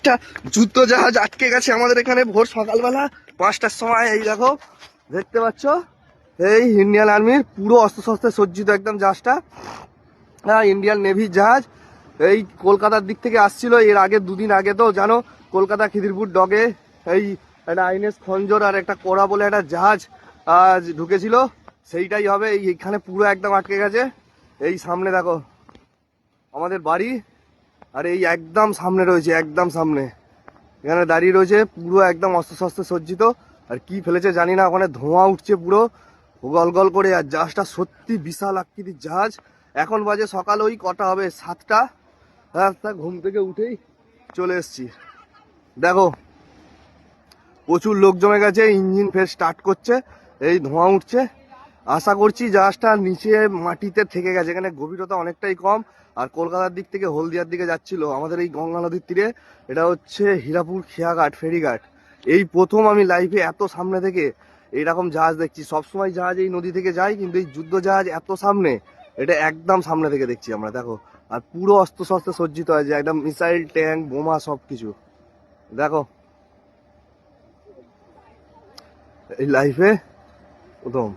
একটা যুদ্ধ জাহাজ আটকে গেছে আমাদের এখানে ভোর সকালবেলা 5টার সময়। এই দেখো দেখতে পাচ্ছ, এই ইন্ডিয়ান আর্মির পুরো অস্ত্রশস্ত্রে সজ্জিত একদম জাহাজটা। হ্যাঁ, ইন্ডিয়ান নেভির জাহাজ। এই কলকাতার দিক থেকে আসছিল এর আগে, দুদিন আগে তো জানো কলকাতা খিদিরপুর ডগে এই একটা আইএনএস খঞ্জর আর একটা কোরা বলে একটা জাহাজ ঢুকেছিল, সেইটাই হবে। এইখানে পুরো একদম আটকে গেছে। এই সামনে দেখো আমাদের বাড়ি, আর এই একদম সামনে রয়েছে, একদম সামনে এখানে দাঁড়িয়ে রয়েছে, পুরো একদম অস্ত্রশস্ত্রে সজ্জিত। আর কি ফেলেছে জানি না, ওখানে ধোঁয়া উঠছে পুরো গল গল করে। আর জাহাজটা সত্যি বিশাল আকৃতির জাহাজ। এখন বাজে সকাল ওই কটা হবে 7টা। হ্যাঁ, ঘুম থেকে উঠেই চলে এসছি। দেখো প্রচুর লোক জমে গেছে, ইঞ্জিন ফের স্টার্ট করছে, এই ধোঁয়া উঠছে। আশা করছি জাহাজটা নিচে মাটিতে থেকে গেছে, এখানে গভীরতা অনেকটাই কম। আর কলকাতার দিক থেকে হলদিয়ার দিকে যাচ্ছিল আমাদের এই গঙ্গা নদীর তীরে। এটা হচ্ছে হীরাপুর খেয়াঘাট ফেরিঘাট। এই প্রথম আমি লাইফে এত সামনে থেকে এইরকম জাহাজ দেখছি। সবসময় জাহাজ এই নদী থেকে যায়, কিন্তু এই যুদ্ধ জাহাজ এত সামনে, এটা একদম সামনে থেকে দেখছি আমরা। দেখো, আর পুরো অস্ত্রশস্ত্রে সজ্জিত আছে, একদম মিসাইল, ট্যাঙ্ক, বোমা সবকিছু। দেখো এই লাইফে প্রথম।